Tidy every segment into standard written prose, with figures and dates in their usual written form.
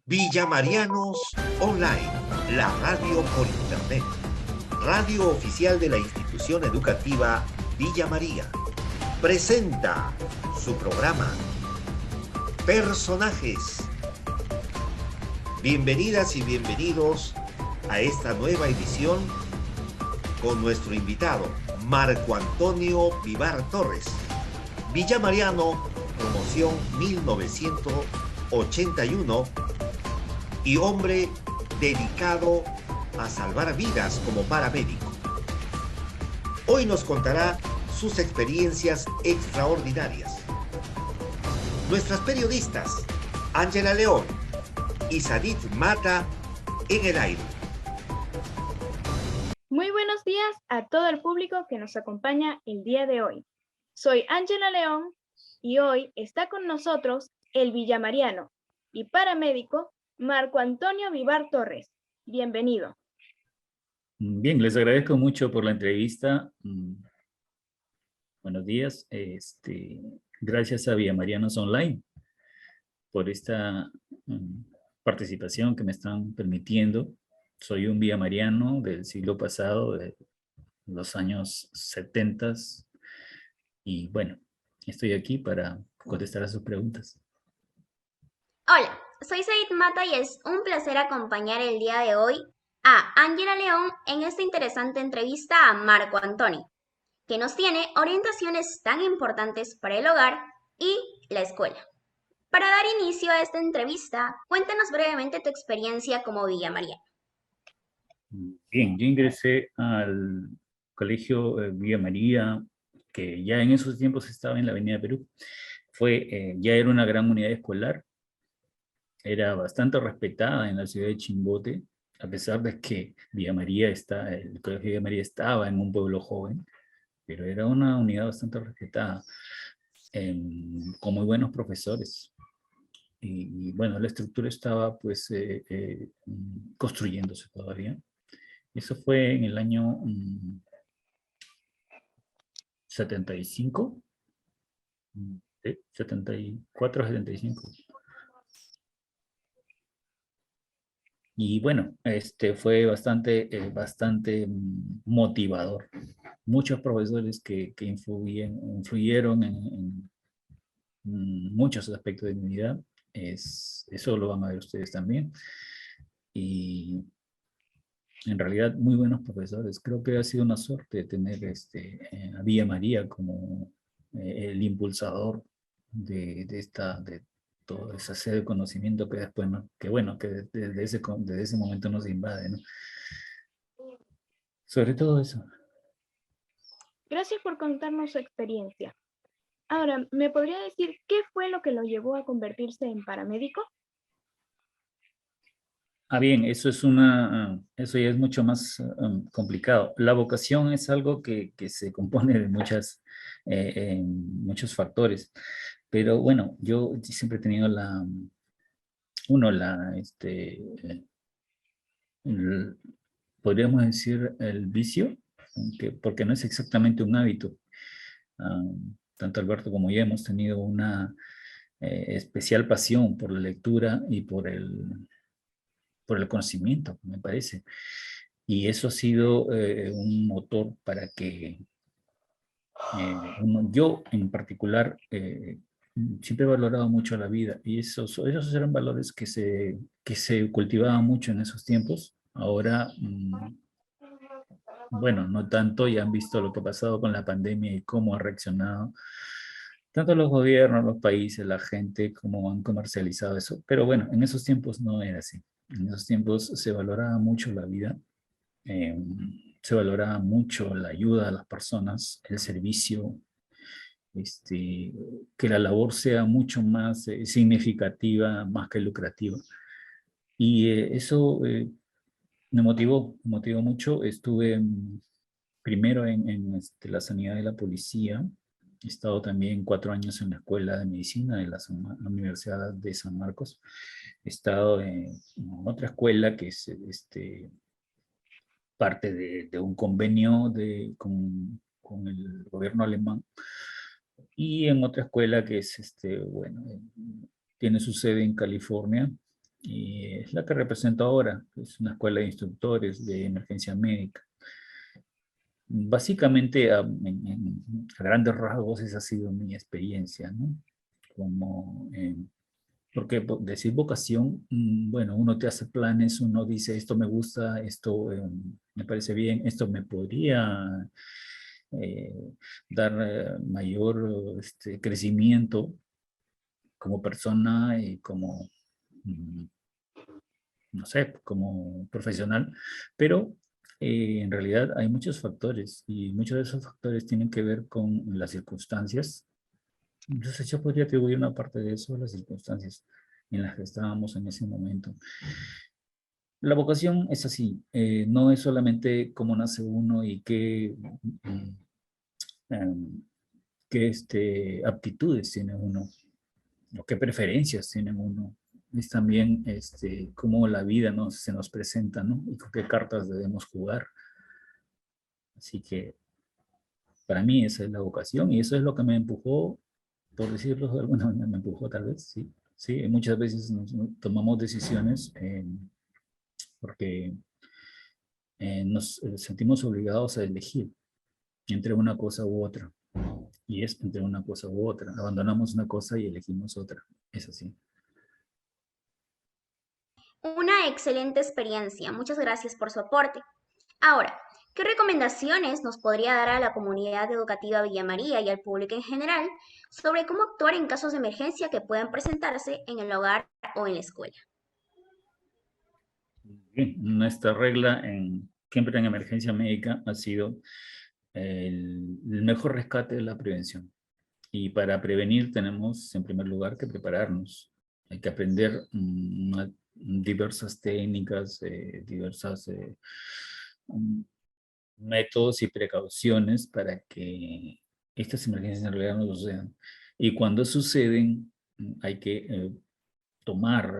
Villa Marianos Online, la radio por internet. Radio oficial de la institución educativa Villa María. Presenta su programa Personajes. Bienvenidas y bienvenidos a esta nueva edición con nuestro invitado, Marco Antonio Vivar Torres, Villa Mariano, promoción 1981, y hombre dedicado a salvar vidas como paramédico. Hoy nos contará sus experiencias extraordinarias. Nuestras periodistas, Ángela León y Sadit Mata, en el aire. Muy buenos días a todo el público que nos acompaña el día de hoy. Soy Ángela León y hoy está con nosotros el villamariano y paramédico Marco Antonio Vivar Torres. Bienvenido. Bien, les agradezco mucho por la entrevista. Buenos días. Gracias a Villamarianos Online por esta participación que me están permitiendo. Soy un villamariano del siglo pasado, de los años 70, y bueno, estoy aquí para contestar a sus preguntas. Hola, soy Said Mata y es un placer acompañar el día de hoy a Ángela León en esta interesante entrevista a Marco Antonio, que nos tiene orientaciones tan importantes para el hogar y la escuela. Para dar inicio a esta entrevista, cuéntanos brevemente tu experiencia como villamariano. Bien, yo ingresé al colegio Villa María, que ya en esos tiempos estaba en la Avenida Perú. Ya era una gran unidad escolar, era bastante respetada en la ciudad de Chimbote, a pesar de que el colegio Villa María estaba en un pueblo joven, pero era una unidad bastante respetada, con muy buenos profesores. Y bueno, la estructura estaba pues construyéndose todavía. Eso fue en el año 75, 74, 75. Y bueno, fue bastante motivador. Muchos profesores que influyeron en muchos aspectos de mi vida. Eso lo van a ver ustedes también. Y en realidad, muy buenos profesores. Creo que ha sido una suerte tener a Villa María como el impulsador de toda esa sede de conocimiento que después, ¿no? Que bueno, que desde ese momento nos invade, ¿no? Sobre todo eso. Gracias por contarnos su experiencia. Ahora, ¿me podría decir qué fue lo que lo llevó a convertirse en paramédico? Bien, eso ya es mucho más complicado. La vocación es algo que se compone de muchos factores, pero bueno, yo siempre he tenido el- podríamos decir el vicio, porque no es exactamente un hábito. Ah, Tanto Alberto como yo hemos tenido una especial pasión por la lectura y por el conocimiento, me parece. Y eso ha sido un motor para que yo en particular siempre he valorado mucho la vida, y esos eran valores que se cultivaban mucho en esos tiempos. Ahora, bueno, no tanto, ya han visto lo que ha pasado con la pandemia y cómo ha reaccionado tanto los gobiernos, los países, la gente, cómo han comercializado eso. Pero bueno, en esos tiempos no era así. En esos tiempos se valoraba mucho la vida, eh, se valoraba mucho la ayuda a las personas, el servicio, que la labor sea mucho más significativa, más que lucrativa. Y eso me motivó mucho. Estuve primero en la sanidad de la policía. He estado también 4 años en la Escuela de Medicina de la Universidad de San Marcos. He estado en otra escuela que es parte de un convenio con el gobierno alemán, y en otra escuela que es, bueno, tiene su sede en California, y es la que represento ahora, es una escuela de instructores de emergencia médica. Básicamente, a grandes rasgos, esa ha sido mi experiencia, ¿no? Como, porque decir vocación, bueno, uno te hace planes, uno dice, esto me gusta, esto me parece bien, esto me podría dar mayor crecimiento como persona y como, no sé, como profesional, pero en realidad hay muchos factores y muchos de esos factores tienen que ver con las circunstancias. Entonces yo podría atribuir una parte de eso a las circunstancias en las que estábamos en ese momento. La vocación es así, no es solamente cómo nace uno y qué aptitudes tiene uno, o qué preferencias tiene uno. Es también cómo la vida se nos presenta, ¿no? Y con qué cartas debemos jugar. Así que para mí esa es la vocación y eso es lo que me empujó, por decirlo de alguna manera, me empujó tal vez, sí. Sí, muchas veces tomamos decisiones porque nos sentimos obligados a elegir entre una cosa u otra. Y es entre una cosa u otra. Abandonamos una cosa y elegimos otra. Es así. Una excelente experiencia. Muchas gracias por su aporte. Ahora, ¿qué recomendaciones nos podría dar a la comunidad educativa Villa María y al público en general sobre cómo actuar en casos de emergencia que puedan presentarse en el hogar o en la escuela? Bien, nuestra regla siempre en emergencia médica ha sido el mejor rescate de la prevención. Y para prevenir tenemos en primer lugar que prepararnos. Hay que aprender diversas técnicas, diversas métodos y precauciones para que estas emergencias en realidad no sucedan. Y cuando suceden, hay que tomar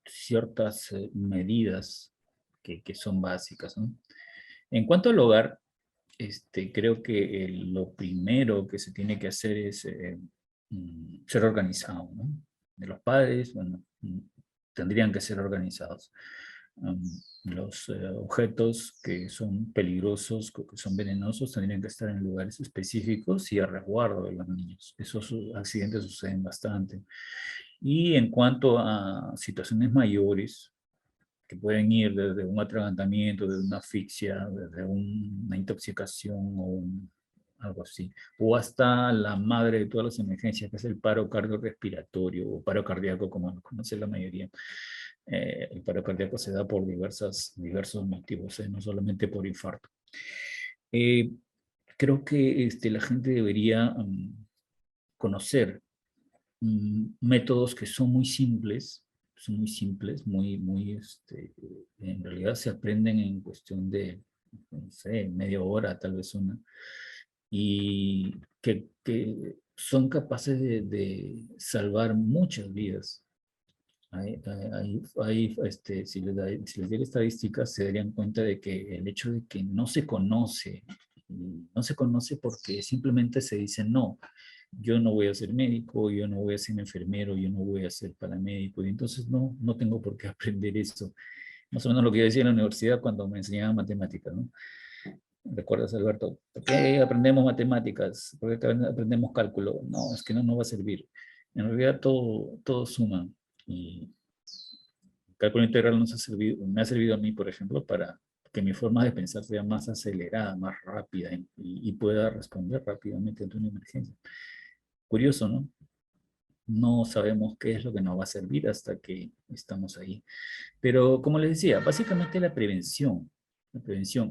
ciertas medidas que son básicas, ¿no? En cuanto al hogar, creo que lo primero que se tiene que hacer es ser organizado, ¿no? De los padres, bueno, tendrían que ser organizados. Los objetos que son peligrosos, que son venenosos, tendrían que estar en lugares específicos y a resguardo de los niños. Esos accidentes suceden bastante. Y en cuanto a situaciones mayores, que pueden ir desde un atragantamiento, desde una asfixia, desde una intoxicación o algo así, o hasta la madre de todas las emergencias, que es el paro cardiorrespiratorio o paro cardíaco, como lo conoce la mayoría. El paro cardíaco se da por diversos motivos, no solamente por infarto. Creo que la gente debería conocer métodos que son muy simples, en realidad se aprenden en cuestión de, no sé, media hora, tal vez una, y que son capaces de salvar muchas vidas. Si les diera estadísticas, se darían cuenta de que el hecho de que no se conoce porque simplemente se dice no, yo no voy a ser médico, yo no voy a ser enfermero, yo no voy a ser paramédico, y entonces no tengo por qué aprender eso. Más o menos lo que yo decía en la universidad cuando me enseñaban matemáticas, ¿no? ¿Recuerdas, Alberto? ¿Por qué aprendemos matemáticas? ¿Por qué aprendemos cálculo? No, es que no va a servir. En realidad todo suma. Y el cálculo integral me ha servido a mí, por ejemplo, para que mi forma de pensar sea más acelerada, más rápida y pueda responder rápidamente ante una emergencia. Curioso, ¿no? No sabemos qué es lo que nos va a servir hasta que estamos ahí. Pero como les decía, básicamente la prevención,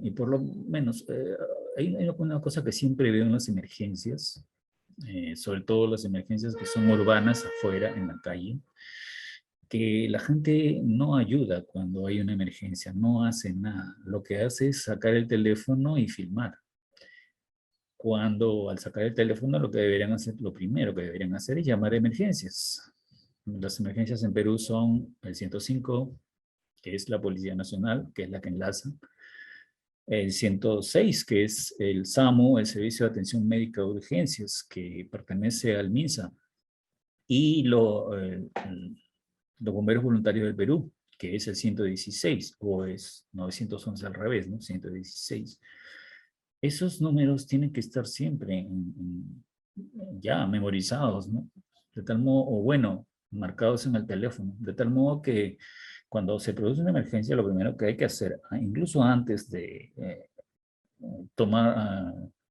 y por lo menos hay una cosa que siempre veo en las emergencias, sobre todo las emergencias que son urbanas, afuera, en la calle, que la gente no ayuda cuando hay una emergencia, no hace nada. Lo que hace es sacar el teléfono y filmar. Cuando al sacar el teléfono lo primero que deberían hacer es llamar a emergencias. Las emergencias en Perú son el 105, que es la Policía Nacional, que es la que enlaza, el 106, que es el SAMU, el Servicio de Atención Médica de Urgencias, que pertenece al MINSA, y los bomberos voluntarios del Perú, que es el 116, o es 911 al revés, ¿no? 116. Esos números tienen que estar siempre ya memorizados, ¿no? De tal modo, o bueno, marcados en el teléfono, de tal modo que cuando se produce una emergencia, lo primero que hay que hacer, incluso antes de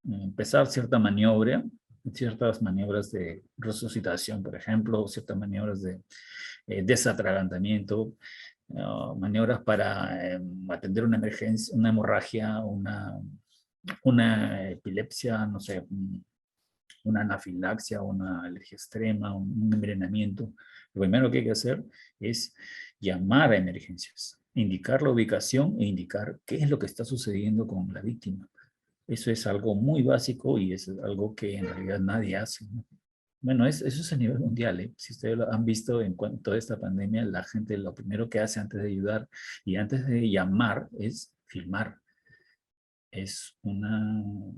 empezar ciertas maniobras de resucitación, por ejemplo, ciertas maniobras de desatragantamiento, maniobras para atender una emergencia, una hemorragia, una epilepsia, no sé, una anafilaxia, una alergia extrema, un envenenamiento. Lo primero que hay que hacer es llamar a emergencias, indicar la ubicación e indicar qué es lo que está sucediendo con la víctima. Eso es algo muy básico y es algo que en realidad nadie hace, ¿no? Bueno, eso es a nivel mundial, ¿eh? Si ustedes lo han visto en toda esta pandemia, la gente lo primero que hace antes de ayudar y antes de llamar es filmar. Es una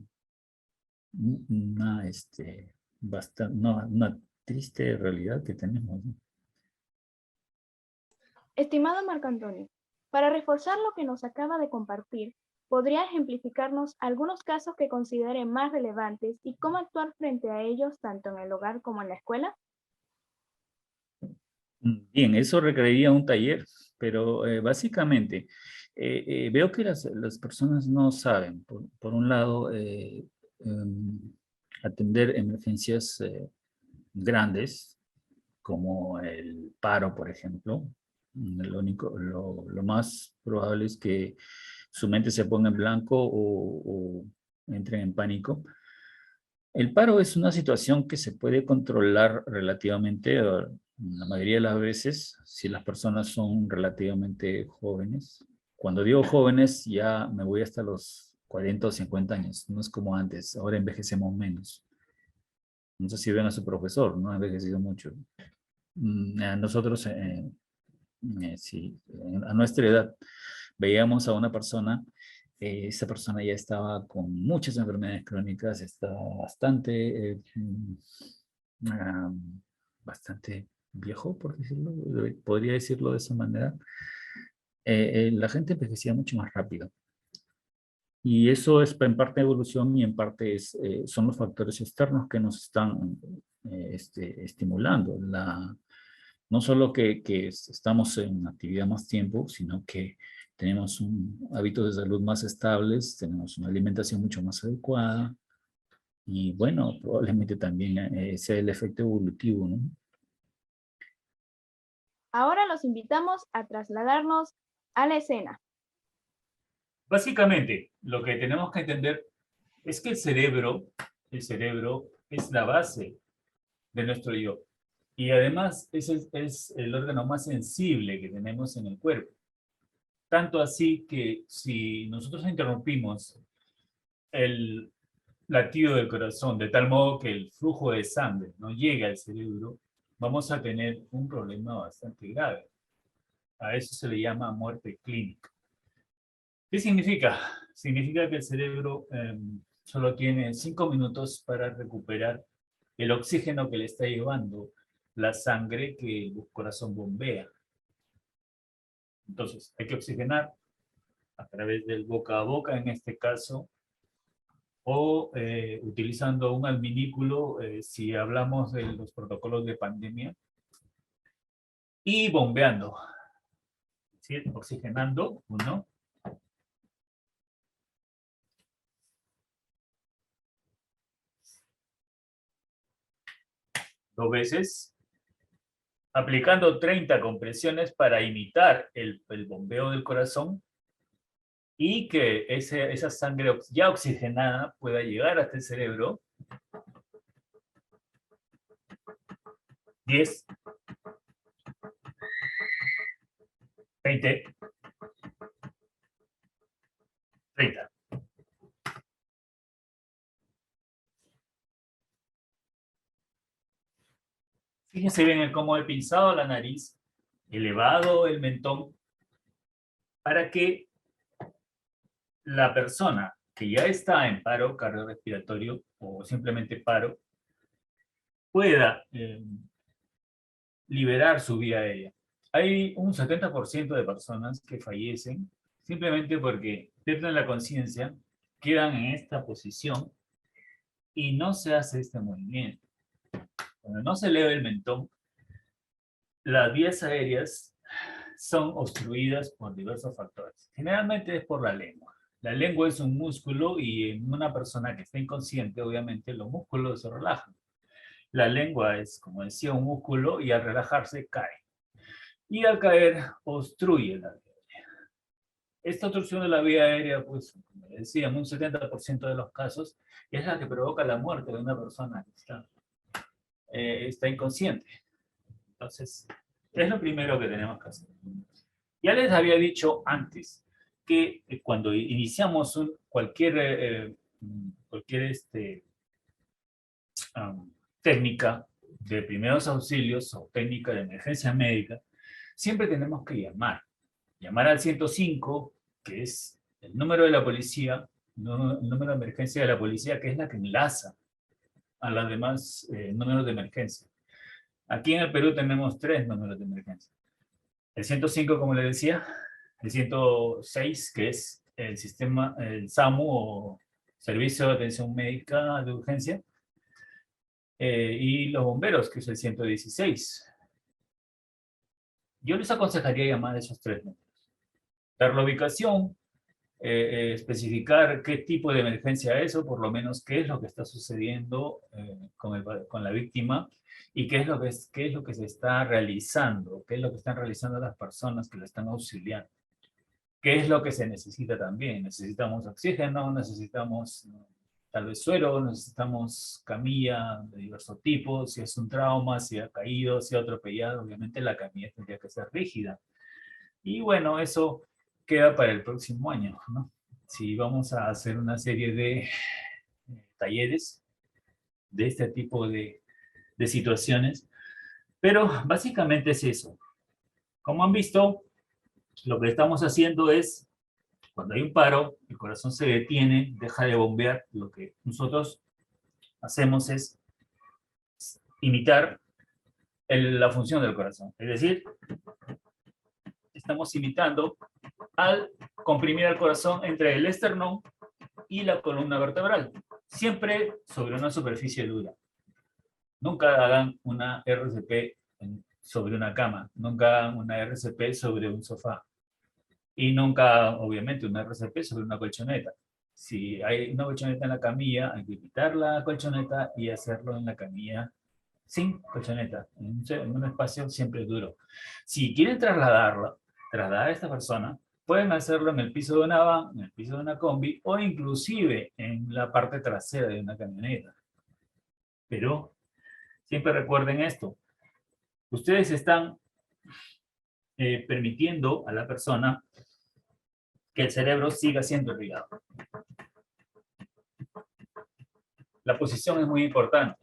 triste realidad que tenemos, ¿no? Estimado Marco Antonio, para reforzar lo que nos acaba de compartir, ¿podría ejemplificarnos algunos casos que considere más relevantes y cómo actuar frente a ellos tanto en el hogar como en la escuela? Bien, eso requeriría un taller, pero básicamente veo que las personas no saben, por un lado, atender emergencias grandes, como el paro, por ejemplo. Lo más probable es que su mente se ponga en blanco o entren en pánico. El paro es una situación que se puede controlar relativamente, la mayoría de las veces, si las personas son relativamente jóvenes. Cuando digo jóvenes, ya me voy hasta los 40 o 50 años. No es como antes, ahora envejecemos menos. No sé si ven a su profesor, no ha envejecido mucho. Nosotros, sí, a nuestra edad, veíamos a una persona, esa persona ya estaba con muchas enfermedades crónicas, estaba bastante viejo, por decirlo, podría decirlo de esa manera. La gente envejecía mucho más rápido. Y eso es en parte evolución y en parte son los factores externos que nos están estimulando. No solo que estamos en actividad más tiempo, sino que tenemos hábitos de salud más estables, tenemos una alimentación mucho más adecuada y bueno, probablemente también sea el efecto evolutivo, ¿no? Ahora los invitamos a trasladarnos a la escena. Básicamente, lo que tenemos que entender es que el cerebro es la base de nuestro yo. Y además es el órgano más sensible que tenemos en el cuerpo. Tanto así que si nosotros interrumpimos el latido del corazón de tal modo que el flujo de sangre no llegue al cerebro, vamos a tener un problema bastante grave. A eso se le llama muerte clínica. ¿Qué significa? Significa que el cerebro solo tiene 5 minutos para recuperar el oxígeno que le está llevando la sangre que el corazón bombea. Entonces, hay que oxigenar a través del boca a boca, en este caso, o utilizando un adminículo, si hablamos de los protocolos de pandemia, y bombeando. ¿Sí? Oxigenando, 1. Dos veces, aplicando 30 compresiones para imitar el bombeo del corazón y que esa sangre ya oxigenada pueda llegar hasta el cerebro. 10, 20, 30. Fíjense bien en cómo he pinzado la nariz, elevado el mentón, para que la persona que ya está en paro cardiorrespiratorio o simplemente paro pueda liberar su vía aérea. Hay un 70% de personas que fallecen simplemente porque pierden la conciencia, quedan en esta posición y no se hace este movimiento. Cuando no se eleva el mentón, las vías aéreas son obstruidas por diversos factores. Generalmente es por la lengua. La lengua es un músculo y en una persona que está inconsciente, obviamente, los músculos se relajan. La lengua es, como decía, un músculo y al relajarse cae. Y al caer, obstruye la vía aérea. Esta obstrucción de la vía aérea, pues, como decía, en un 70% de los casos, es la que provoca la muerte de una persona que está inconsciente. Entonces, es lo primero que tenemos que hacer. Ya les había dicho antes que cuando iniciamos cualquier técnica de primeros auxilios o técnica de emergencia médica, siempre tenemos que llamar al 105, que es el número de la policía, el número de emergencia de la policía, que es la que enlaza a los demás números de emergencia. Aquí en el Perú tenemos 3 números de emergencia. El 105, como les decía, el 106, que es el SAMU o Servicio de Atención Médica de Urgencia, y los bomberos, que es el 116. Yo les aconsejaría llamar a esos 3 números. Dar la ubicación, especificar qué tipo de emergencia es o por lo menos qué es lo que está sucediendo con la víctima y qué es lo que se está realizando, qué es lo que están realizando las personas que lo están auxiliando. ¿Qué es lo que se necesita también? Necesitamos oxígeno, necesitamos tal vez suero, necesitamos camilla de diversos tipos, si es un trauma, si ha caído, si ha atropellado, obviamente la camilla tendría que ser rígida. Y bueno, eso queda para el próximo año, ¿no? Si vamos a hacer una serie de talleres de este tipo de situaciones, pero básicamente es eso. Como han visto, lo que estamos haciendo es, cuando hay un paro, el corazón se detiene, deja de bombear, lo que nosotros hacemos es imitar la función del corazón. Es decir, estamos imitando al comprimir el corazón entre el esternón y la columna vertebral, siempre sobre una superficie dura. Nunca hagan una RCP sobre una cama, nunca hagan una RCP sobre un sofá y nunca, obviamente, una RCP sobre una colchoneta. Si hay una colchoneta en la camilla, hay que quitar la colchoneta y hacerlo en la camilla sin colchoneta, en un espacio siempre duro. Si quieren trasladar a esta persona, pueden hacerlo en el piso de una van, en el piso de una combi o inclusive en la parte trasera de una camioneta. Pero siempre recuerden esto. Ustedes están permitiendo a la persona que el cerebro siga siendo irrigado. La posición es muy importante.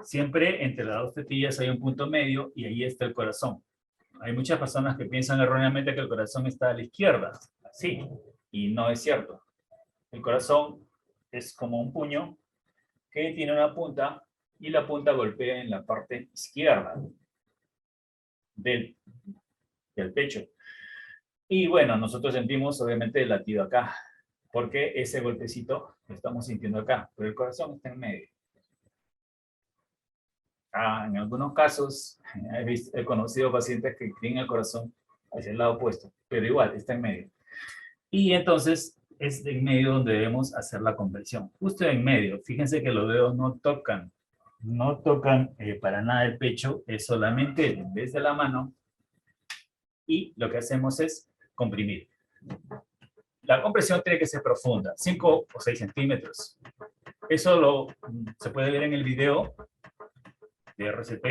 Siempre entre las 2 tetillas hay un punto medio y ahí está el corazón. Hay muchas personas que piensan erróneamente que el corazón está a la izquierda, así, y no es cierto. El corazón es como un puño que tiene una punta y la punta golpea en la parte izquierda del pecho. Y bueno, nosotros sentimos obviamente el latido acá, porque ese golpecito lo estamos sintiendo acá, pero el corazón está en medio. En algunos casos he conocido pacientes que tienen el corazón hacia el lado opuesto, pero igual está en medio. Y entonces es en medio donde debemos hacer la conversión. Justo en medio, fíjense que los dedos no tocan para nada el pecho, es solamente en vez de la mano. Y lo que hacemos es comprimir. La compresión tiene que ser profunda, 5 o 6 centímetros. Eso se puede ver en el video de RCP,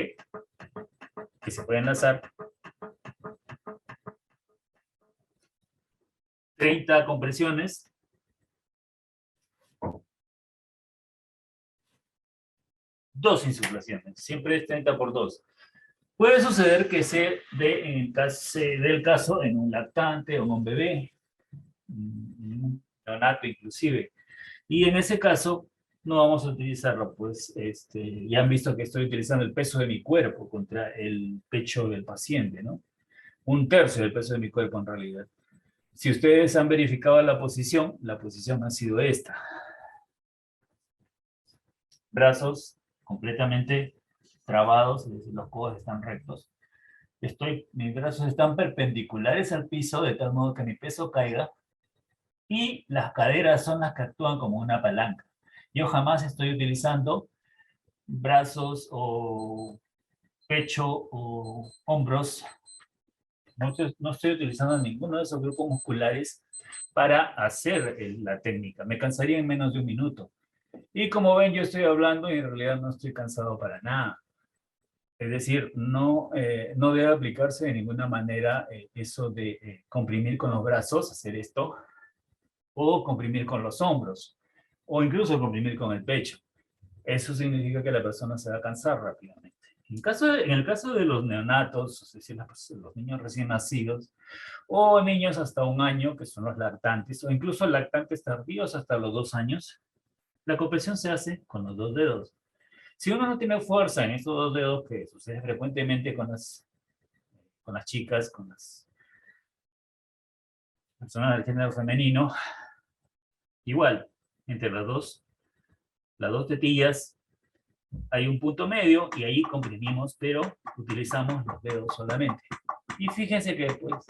que se puede enlazar. 30 compresiones. Dos insuflaciones, siempre es 30 por 2. Puede suceder que se dé en el caso en un lactante o en un bebé, un neonato inclusive. Y en ese caso no vamos a utilizarlo, pues ya han visto que estoy utilizando el peso de mi cuerpo contra el pecho del paciente, ¿no? 1/3 del peso de mi cuerpo en realidad. Si ustedes han verificado la posición ha sido esta. Brazos completamente trabados, es decir, los codos están rectos. Mis brazos están perpendiculares al piso, de tal modo que mi peso caiga, y las caderas son las que actúan como una palanca. Yo jamás estoy utilizando brazos o pecho o hombros. No estoy utilizando ninguno de esos grupos musculares para hacer la técnica. Me cansaría en menos de 1 minuto. Y como ven, yo estoy hablando y en realidad no estoy cansado para nada. Es decir, no debe aplicarse de ninguna manera eso de comprimir con los brazos, hacer esto, o comprimir con los hombros, o incluso comprimir con el pecho. Eso significa que la persona se va a cansar rápidamente. En el caso de los neonatos, es decir, los niños recién nacidos, o niños hasta 1 año, que son los lactantes, o incluso lactantes tardíos hasta los 2 años, la compresión se hace con los 2 dedos. Si uno no tiene fuerza en estos 2 dedos, que sucede frecuentemente con las chicas, con las personas del género femenino, igual, entre las dos tetillas hay un punto medio y ahí comprimimos, pero utilizamos los dedos solamente. Y fíjense que después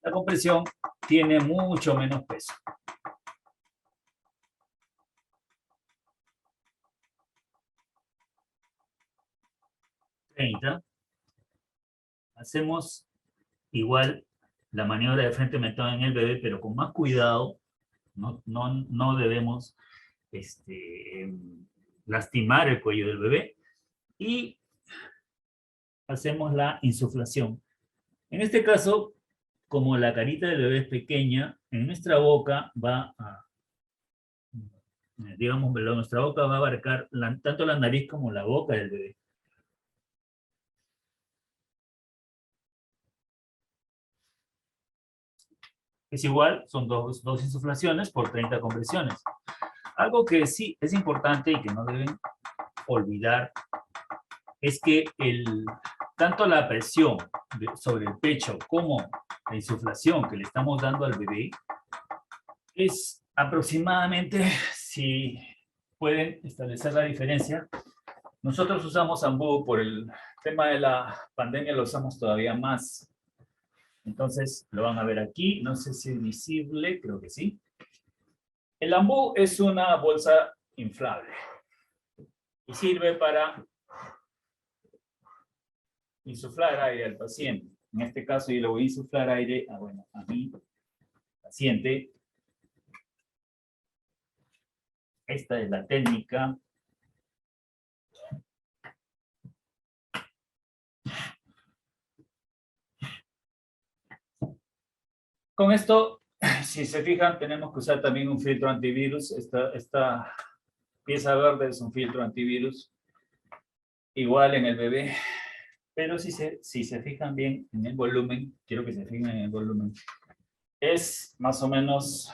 la compresión tiene mucho menos peso. Hacemos igual la maniobra de frente mentón en el bebé, pero con más cuidado. No debemos lastimar el cuello del bebé. Y hacemos la insuflación. En este caso, como la carita del bebé es pequeña, en nuestra boca nuestra boca va a abarcar tanto la nariz como la boca del bebé. Es igual, son dos insuflaciones por 30 compresiones. Algo que sí es importante y que no deben olvidar es que tanto la presión sobre el pecho como la insuflación que le estamos dando al bebé es aproximadamente, si pueden establecer la diferencia. Nosotros usamos Ambu por el tema de la pandemia, lo usamos todavía más. Entonces, lo van a ver aquí. No sé si es visible, creo que sí. El Ambu es una bolsa inflable y sirve para insuflar aire al paciente. En este caso, yo le voy a insuflar aire a mi paciente. Esta es la técnica. Con esto, si se fijan, tenemos que usar también un filtro antivirus. Esta pieza verde es un filtro antivirus. Igual en el bebé. Pero si se fijan bien en el volumen, quiero que se fijen en el volumen, es más o menos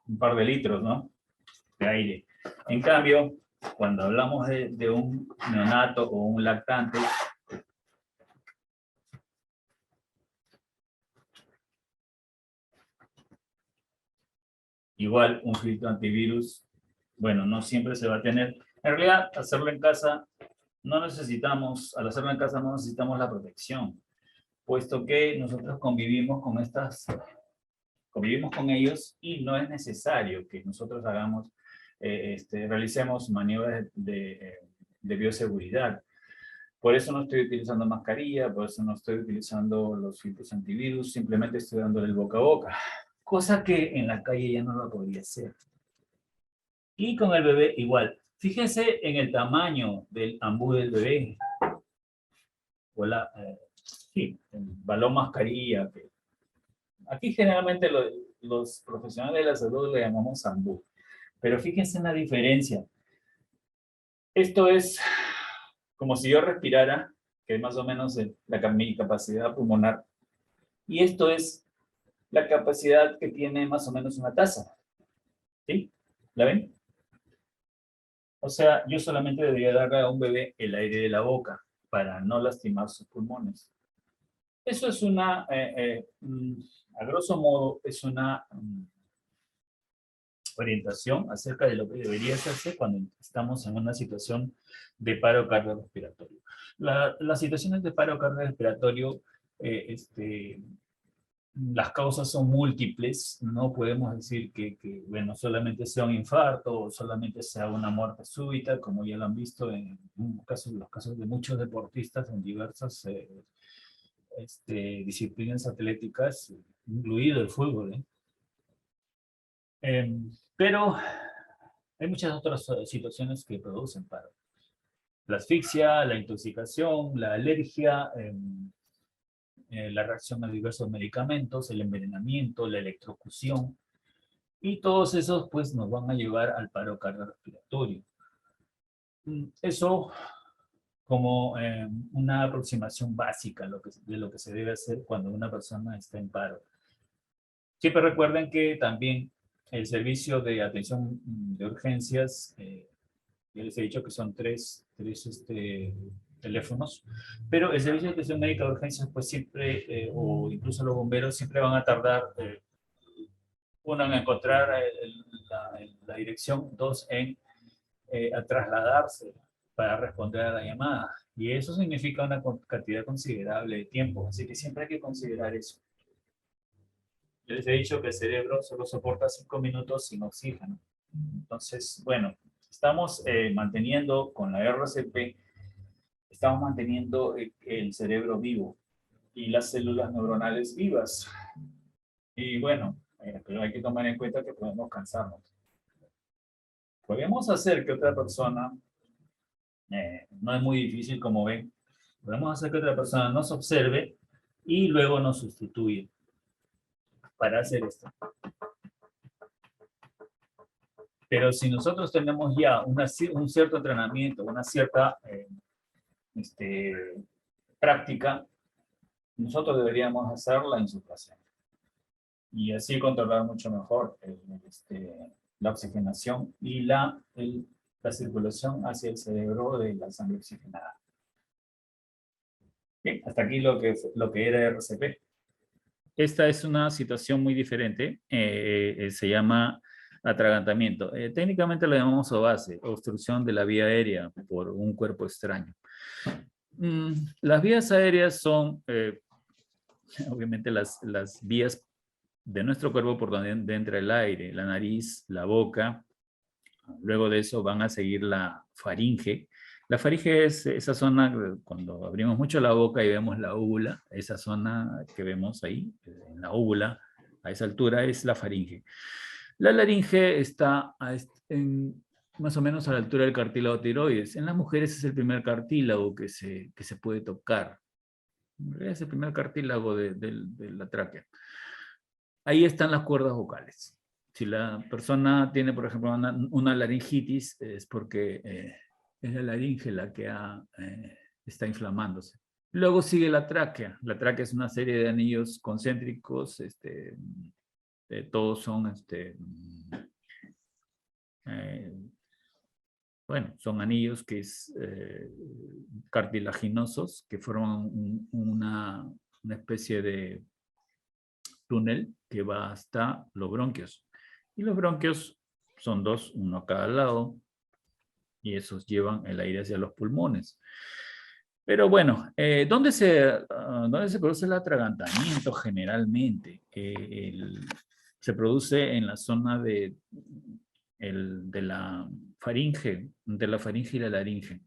un par de litros, ¿no?, de aire. En cambio, cuando hablamos de un neonato o un lactante, igual un filtro antivirus, bueno, no siempre se va a tener. En realidad, hacerlo en casa, al hacerlo en casa no necesitamos la protección, puesto que nosotros convivimos con ellos y no es necesario que nosotros realicemos maniobras de bioseguridad. Por eso no estoy utilizando mascarilla, por eso no estoy utilizando los filtros antivirus, simplemente estoy dándole el boca a boca, cosa que en la calle ya no lo podría hacer. Y con el bebé igual. Fíjense en el tamaño del Ambu del bebé, o el balón mascarilla. Aquí generalmente los profesionales de la salud le llamamos Ambu, pero fíjense en la diferencia. Esto es como si yo respirara, que es más o menos mi capacidad pulmonar, y esto es la capacidad que tiene más o menos una taza. ¿Sí? ¿La ven? O sea, yo solamente debería darle a un bebé el aire de la boca para no lastimar sus pulmones. Eso es una, a grosso modo, es una orientación acerca de lo que debería hacerse cuando estamos en una situación de paro cardiorrespiratorio. Las situaciones de paro cardiorrespiratorio, las causas son múltiples, no podemos decir bueno, solamente sea un infarto o solamente sea una muerte súbita, como ya lo han visto en los casos de muchos deportistas en diversas disciplinas atléticas, incluido el fútbol, ¿eh? Pero hay muchas otras situaciones que producen paro. La asfixia, la intoxicación, la alergia, la reacción a diversos medicamentos, el envenenamiento, la electrocución, y todos esos pues nos van a llevar al paro cardiorrespiratorio. Eso como una aproximación básica de lo que se debe hacer cuando una persona está en paro. Siempre recuerden que también el servicio de atención de urgencias, ya les he dicho que son tres teléfonos, pero el servicio de atención médica de urgencias, pues siempre, o incluso los bomberos, siempre van a tardar, uno, en encontrar la dirección, dos, en a trasladarse para responder a la llamada. Y eso significa una cantidad considerable de tiempo, así que siempre hay que considerar eso. Yo les he dicho que el cerebro solo soporta 5 minutos sin oxígeno. Entonces, bueno, estamos manteniendo con la RCP, estamos manteniendo el cerebro vivo y las células neuronales vivas. Y bueno, pero hay que tomar en cuenta que podemos cansarnos. Podemos hacer que otra persona, no es muy difícil como ven, podemos hacer que otra persona nos observe y luego nos sustituye para hacer esto. Pero si nosotros tenemos ya un cierto entrenamiento, una cierta práctica, nosotros deberíamos hacer la insuflación. Y así controlar mucho mejor la oxigenación y la circulación hacia el cerebro de la sangre oxigenada. Bien, hasta aquí lo que era RCP. Esta es una situación muy diferente, se llama atragantamiento. Técnicamente lo llamamos OASE, obstrucción de la vía aérea por un cuerpo extraño. Las vías aéreas son, obviamente, las vías de nuestro cuerpo por donde entra el aire, la nariz, la boca. Luego de eso van a seguir la faringe. La faringe es esa zona, cuando abrimos mucho la boca y vemos la úvula, esa zona que vemos ahí, en la úvula, a esa altura es la faringe. La laringe está más o menos a la altura del cartílago tiroides. En las mujeres es el primer cartílago que se puede tocar. Es el primer cartílago de la tráquea. Ahí están las cuerdas vocales. Si la persona tiene, por ejemplo, una laringitis, es porque es la laringe la que está inflamándose. Luego sigue la tráquea. La tráquea es una serie de anillos concéntricos, todos son, bueno, son anillos que es cartilaginosos, que forman una especie de túnel que va hasta los bronquios. Y los bronquios son dos, uno a cada lado, y esos llevan el aire hacia los pulmones. Pero bueno, ¿dónde se produce el atragantamiento generalmente? Se produce en la zona de la faringe, entre la faringe y la laringe.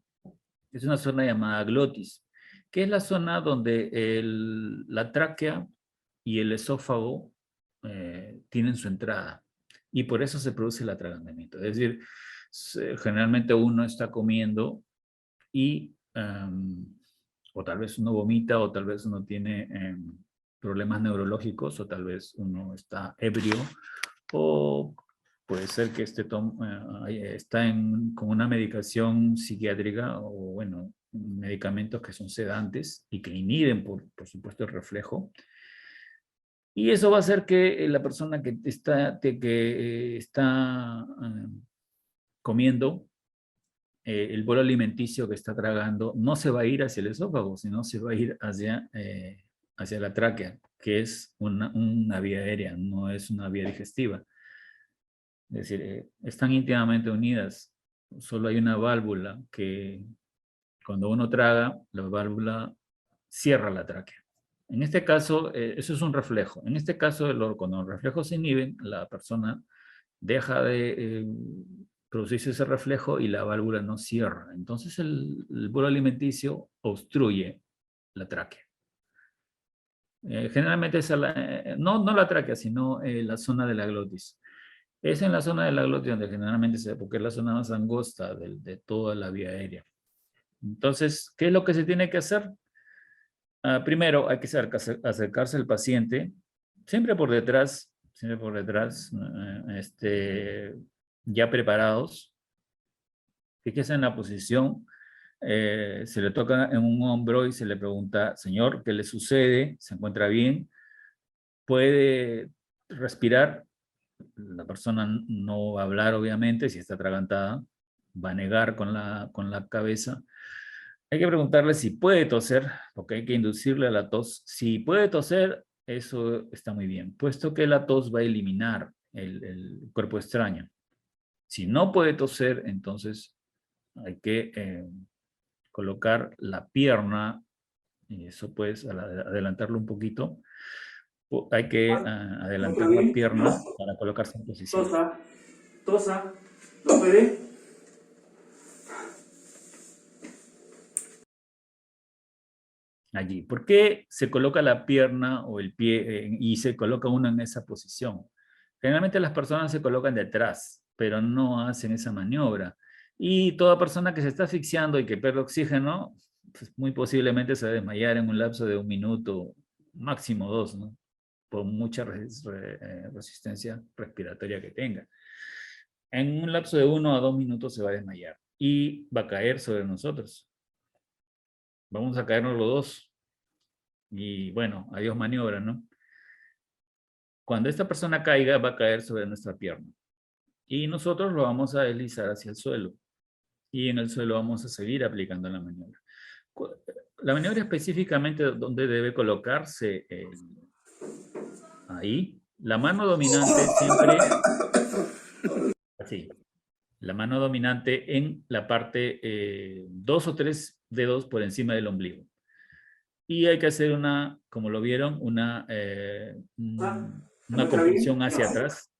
Es una zona llamada glotis, que es la zona donde la tráquea y el esófago tienen su entrada. Y por eso se produce el atragantamiento. Es decir, generalmente uno está comiendo y o tal vez uno vomita, o tal vez uno tiene problemas neurológicos, o tal vez uno está ebrio, o puede ser que está con una medicación psiquiátrica, o bueno, medicamentos que son sedantes y que inhiben, por supuesto, el reflejo. Y eso va a hacer que la persona que está comiendo, el bolo alimenticio que está tragando, no se va a ir hacia el esófago, sino se va a ir hacia hacia la tráquea, que es una vía aérea, no es una vía digestiva. Es decir, están íntimamente unidas. Solo hay una válvula que cuando uno traga, la válvula cierra la tráquea. En este caso, eso es un reflejo. En este caso, cuando los reflejos se inhiben, la persona deja de producirse ese reflejo y la válvula no cierra. Entonces el bolo alimenticio obstruye la tráquea. Generalmente es no la tráquea, sino la zona de la glotis. Es en la zona de la glotis donde generalmente se ve, porque es la zona más angosta de toda la vía aérea. Entonces, ¿qué es lo que se tiene que hacer? Primero, hay que acercarse al paciente, siempre por detrás, ya preparados. Fíjese en la posición, se le toca en un hombro y se le pregunta, señor, ¿qué le sucede? ¿Se encuentra bien? ¿Puede respirar? La persona no va a hablar, obviamente, si está atragantada, va a negar con la cabeza. Hay que preguntarle si puede toser, porque hay que inducirle a la tos. Si puede toser, eso está muy bien, puesto que la tos va a eliminar el cuerpo extraño. Si no puede toser, entonces hay que colocar la pierna, y eso puedes adelantarlo un poquito. Hay que adelantar la pierna para colocarse en posición. Tosa, ¿lo puede? Allí. ¿Por qué se coloca la pierna o el pie y se coloca uno en esa posición? Generalmente las personas se colocan detrás, pero no hacen esa maniobra. Y toda persona que se está asfixiando y que pierde oxígeno, pues muy posiblemente se va a desmayar en un lapso de 1 minuto, máximo 2, ¿no? Por mucha resistencia respiratoria que tenga. En un lapso de 1 a 2 minutos se va a desmayar y va a caer sobre nosotros. Vamos a caernos los dos. Y bueno, adiós maniobra, ¿no? Cuando esta persona caiga, va a caer sobre nuestra pierna. Y nosotros lo vamos a deslizar hacia el suelo. Y en el suelo vamos a seguir aplicando la maniobra. La maniobra específicamente donde debe colocarse ahí. La mano dominante siempre así. La mano dominante en la parte 2 o 3 dedos por encima del ombligo. Y hay que hacer una, como lo vieron, una compresión hacia atrás.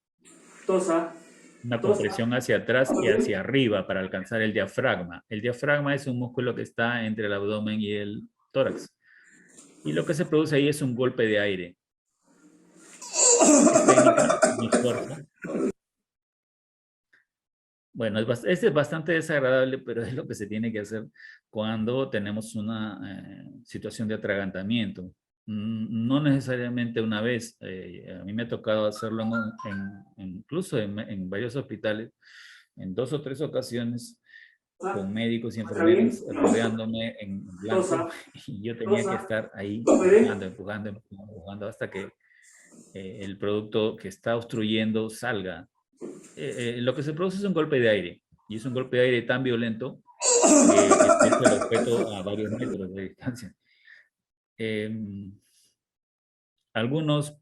Una compresión hacia atrás y hacia arriba para alcanzar el diafragma. El diafragma es un músculo que está entre el abdomen y el tórax. Y lo que se produce ahí es un golpe de aire. Es técnica, mi fuerza. Bueno, es bastante desagradable, pero es lo que se tiene que hacer cuando tenemos una situación de atragantamiento. No necesariamente una vez. A mí me ha tocado hacerlo incluso en varios hospitales, en 2 o 3 ocasiones, con médicos y enfermeras rodeándome en blanco, y yo tenía que estar ahí empujando hasta que el producto que está obstruyendo salga. Lo que se produce es un golpe de aire, y es un golpe de aire tan violento que es el objeto a varios metros de distancia. Algunos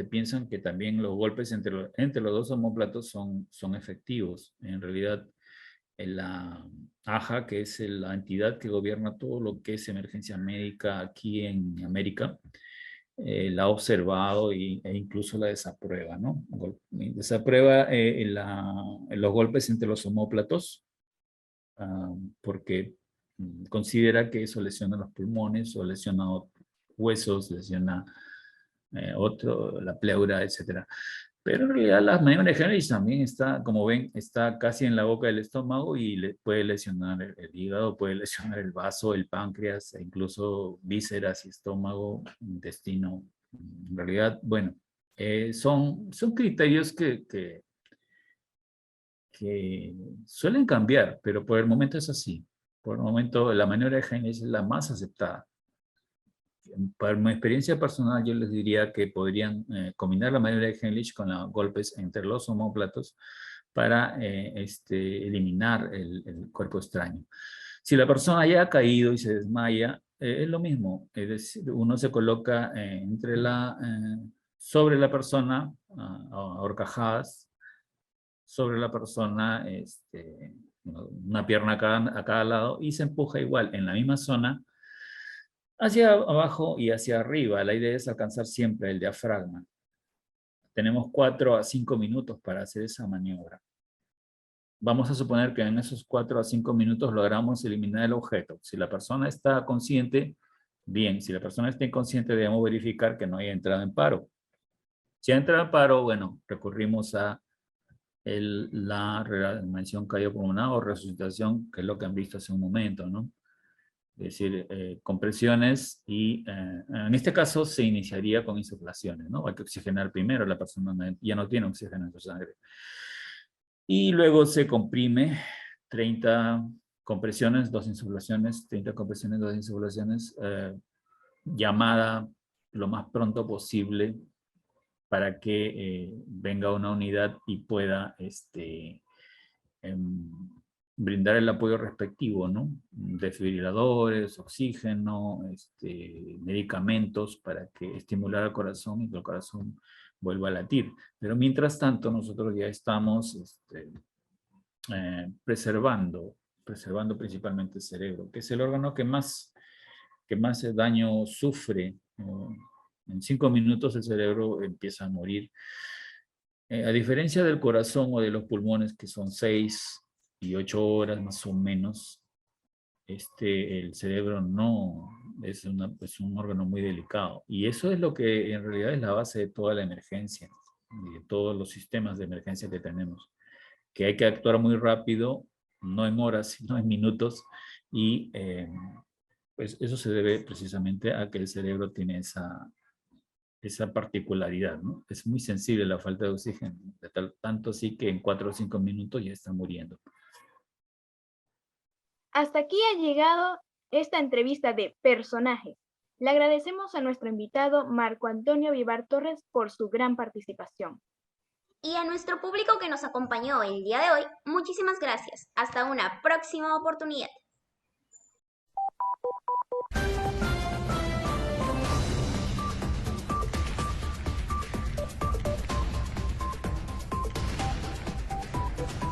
piensan que también los golpes entre los dos omóplatos son efectivos. En realidad, la AJA, que es la entidad que gobierna todo lo que es emergencia médica aquí en América, la ha observado e incluso la desaprueba, ¿no? Desaprueba los golpes entre los omóplatos porque considera que eso lesiona los pulmones o lesiona huesos, lesiona la pleura, etc. Pero en realidad las maniobras de Henrich también está, como ven, está casi en la boca del estómago y puede lesionar el hígado, puede lesionar el vaso, el páncreas, e incluso vísceras y estómago, intestino. En realidad, bueno, son criterios que suelen cambiar, pero por el momento es así. Por el momento la maniobra de Henrich es la más aceptada. Para mi experiencia personal, yo les diría que podrían combinar la maniobra de Henrich con los golpes entre los omóplatos para eliminar el cuerpo extraño. Si la persona ya ha caído y se desmaya, es lo mismo. Es decir, uno se coloca sobre la persona, a horcajadas, sobre la persona, una pierna a cada lado, y se empuja igual en la misma zona, hacia abajo y hacia arriba. La idea es alcanzar siempre el diafragma. Tenemos 4 a 5 minutos para hacer esa maniobra. Vamos a suponer que en esos 4 a 5 minutos logramos eliminar el objeto. Si la persona está consciente, bien. Si la persona está inconsciente, debemos verificar que no haya entrado en paro. Si ha entrado en paro, bueno, recurrimos a la reanimación cardiopulmonar o resucitación, que es lo que han visto hace un momento, ¿no? Es decir, compresiones y en este caso se iniciaría con insuflaciones, ¿no? Hay que oxigenar primero, la persona ya no tiene oxígeno en su sangre. Y luego se comprime 30 compresiones, 2 insuflaciones, 30 compresiones, 2 insuflaciones, llamada lo más pronto posible para que venga una unidad y pueda brindar el apoyo respectivo, ¿no? Desfibriladores, oxígeno, medicamentos para que estimular al corazón y que el corazón vuelva a latir. Pero mientras tanto, nosotros ya estamos preservando principalmente el cerebro, que es el órgano que más daño sufre. En 5 minutos el cerebro empieza a morir. A diferencia del corazón o de los pulmones, que son 6 y 8 horas más o menos, el cerebro no es un órgano muy delicado. Y eso es lo que en realidad es la base de toda la emergencia y de todos los sistemas de emergencia que tenemos. Que hay que actuar muy rápido, no en horas, sino en minutos, y pues eso se debe precisamente a que el cerebro tiene esa particularidad, ¿no? Es muy sensible a la falta de oxígeno, tanto así que en 4 o 5 minutos ya está muriendo. Hasta aquí ha llegado esta entrevista de personajes. Le agradecemos a nuestro invitado Marco Antonio Vivar Torres por su gran participación. Y a nuestro público que nos acompañó el día de hoy, muchísimas gracias. Hasta una próxima oportunidad.